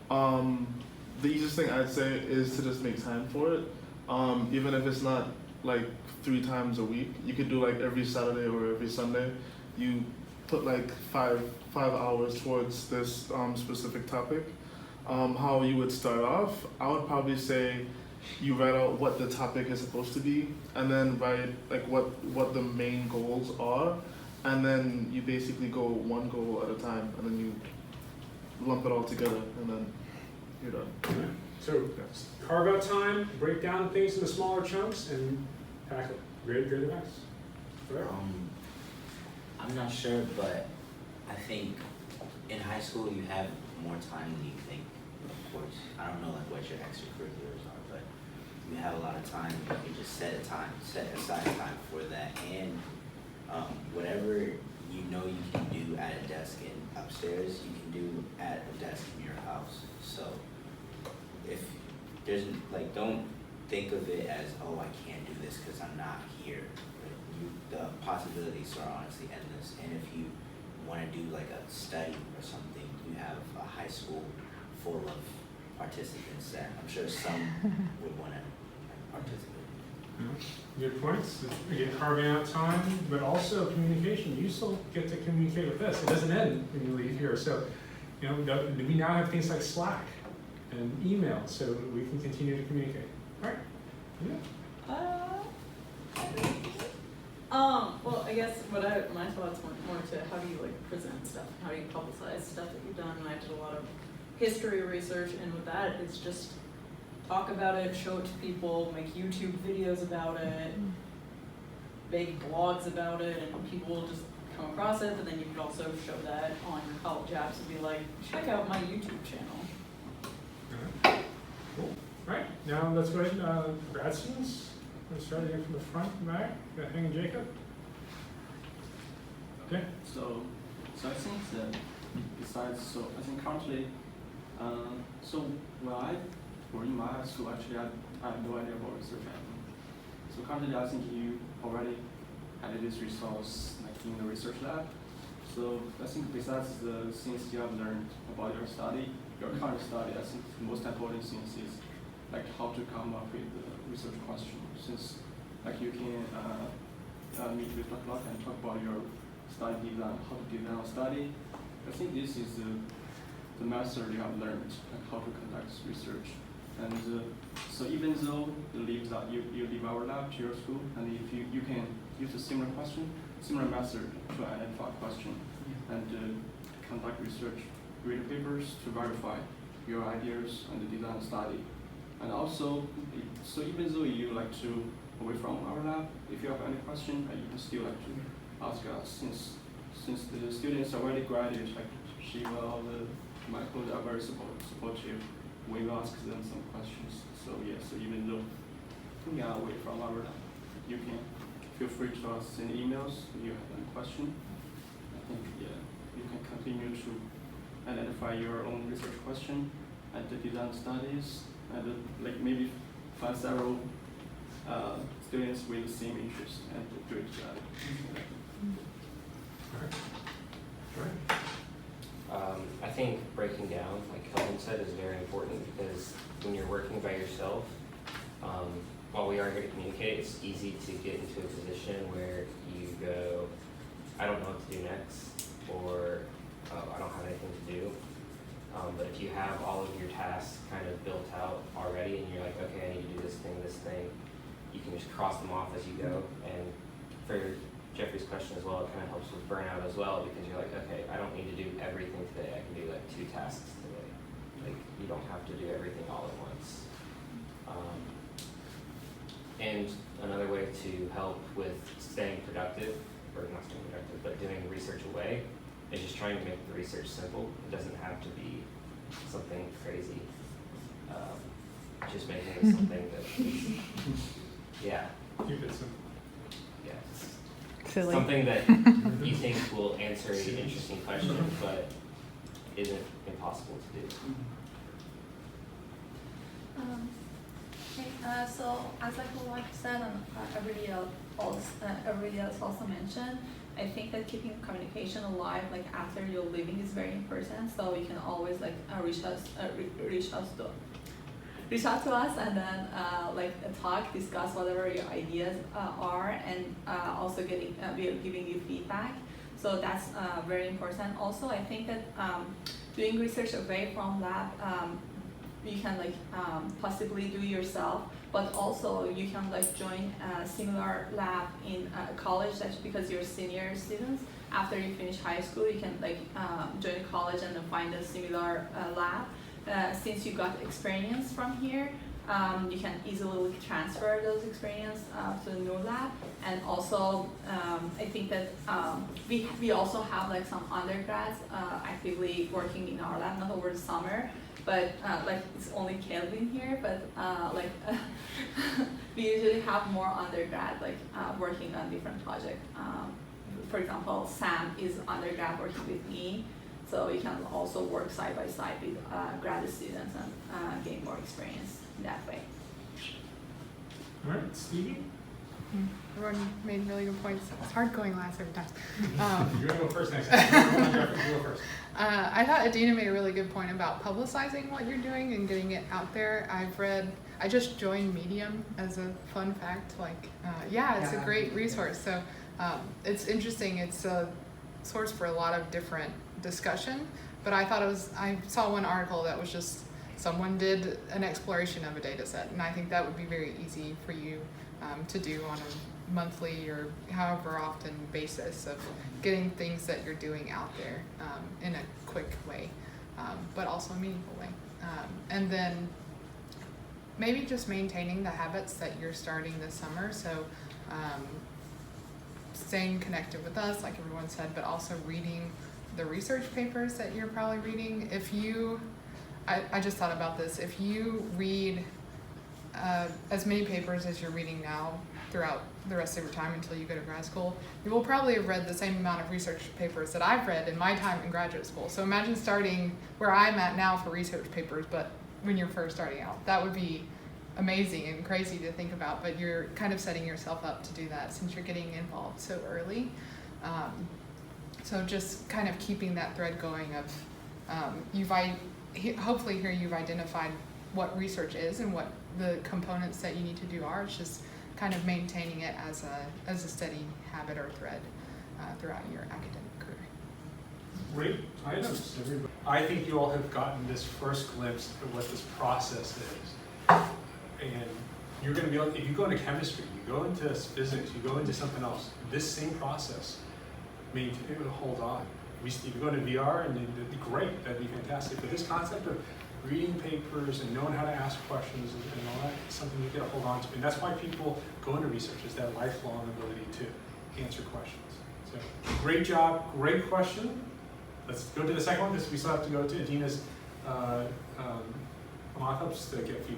The easiest thing I'd say is to just make time for it. Even if it's not like 3 times a week, you could do like every Saturday or every Sunday. You put like five hours towards this specific topic. How you would start off, I would probably say you write out what the topic is supposed to be, and then write like what the main goals are, and then you basically go one goal at a time, and then you lump it all together, and then you're done. So carve out time, break down things into smaller chunks, and tackle it. Great advice. Fair. I'm not sure, but I think in high school you have more time than you think. Of course, I don't know like what your extracurriculars are, but you have a lot of time. You can just set aside time for that, and whatever you know you can do at a desk in upstairs, you can do at a desk in your house. So if there's like, don't think of it as, oh, I can't do this because I'm not here. The possibilities are honestly endless, and if you want to do like a study or something, you have a high school full of participants that I'm sure some would want to participate. Good points. Again, carving out time, but also communication. You still get to communicate with us. It doesn't end when you leave here. So, we now have things like Slack and email, so we can continue to communicate. All right. Yeah. Well, I guess my thoughts went more to how do you like present stuff, how do you publicize stuff that you've done, and I did a lot of history research, and with that, it's just talk about it, show it to people, make YouTube videos about it, make blogs about it, and people will just come across it, but then you could also show that on your college apps and be like, check out my YouTube channel. Cool. All right, now let's go ahead and grad students. Let's start again from the front and back. Hang Jacob. Okay. So I think that I think currently, when I were in my high school, actually I have no idea about research happening. So currently I think you already had this resource like in the research lab. So I think besides the things you have learned about your current study, I think the most important thing is like how to come up with the research question. Since like you can meet with the clock and talk about your study design, how to design a study. I think this is the method you have learned, like how to conduct research. And so even though you leave our lab to your school, and if you can use a similar method to identify a question and conduct research, read papers to verify your ideas and the design study. And also, so even though you like to away from our lab, if you have any question, you can still like to ask us, since the students are already graduated, like Shiva or Michael are very supportive. We will ask them some questions. So yeah, so even though we are away from our lab, you can feel free to send emails if you have any question. I think you can continue to identify your own research question and the design studies, and like maybe find several students with the same interest and do it together. I think breaking down, like Kelvin said, is very important because when you're working by yourself, while we are here to communicate, it's easy to get into a position where you go, I don't know what to do next, or I don't have anything to do. But if you have all of your tasks kind of built out already and you're like, okay, I need to do this thing, you can just cross them off as you go. And for Jeffrey's question as well, it kind of helps with burnout as well, because you're like, okay, I don't need to do everything today. I can do like 2 tasks today. Like, you don't have to do everything all at once. And another way to help with staying productive, or not staying productive, but doing research away, is just trying to make the research simple. It doesn't have to be something crazy. Just making it something that is, yeah. Keep it simple. Yeah. Silly. Something that you think will answer an interesting question, but isn't impossible to do. Okay, so as like what said, I really everybody else also mentioned, I think that keeping communication alive, like after you're leaving, is very important. So you can always like reach out to us, and then talk, discuss whatever your ideas are, and also we are giving you feedback. So that's very important. Also, I think that doing research away from lab, you can possibly do yourself, but also you can join a similar lab in college. That's because you're senior students. After you finish high school, you can join college and then find a similar lab. Since you got experience from here, you can easily transfer those experience to the new lab. And also, I think that we also have some undergrads actively working in our lab, not over the summer, but it's only Kelvin here, but we usually have more undergrad working on different projects. For example, Sam is undergrad working with me, so you can also work side by side with grad students and gain more experience in that way. All right, Stevie? Everyone made really good points. It's hard going last every time. You're gonna go first next time. You go first. I thought Adina made a really good point about publicizing what you're doing and getting it out there. I just joined Medium as a fun fact. It's a great resource. So it's interesting. It's a source for a lot of different discussion. But I saw one article that was just someone did an exploration of a data set. And I think that would be very easy for you to do on a monthly or however often basis of getting things that you're doing out there in a quick way, but also a meaningful way. And then maybe just maintaining the habits that you're starting this summer. So staying connected with us, like everyone said, but also reading the research papers that you're probably reading. I just thought about this, if you read as many papers as you're reading now throughout the rest of your time until you go to grad school, you will probably have read the same amount of research papers that I've read in my time in graduate school. So imagine starting where I'm at now for research papers, but when you're first starting out. That would be amazing and crazy to think about, but you're kind of setting yourself up to do that since you're getting involved so early. So just kind of keeping that thread going of hopefully here you've identified what research is and what the components that you need to do are. It's just kind of maintaining it as a steady habit or thread throughout your academic career. Great items, everybody. I think you all have gotten this first glimpse of what this process is. And you're going to be if you go into chemistry, you go into physics, you go into something else, this same process, it would hold on. If you go into VR, and it'd be great, that'd be fantastic. But this concept of reading papers and knowing how to ask questions and all that is something you get to hold on to. And that's why people go into research, is that lifelong ability to answer questions. So great job, great question. Let's go to the second one because we still have to go to Adina's mock-ups to get feedback.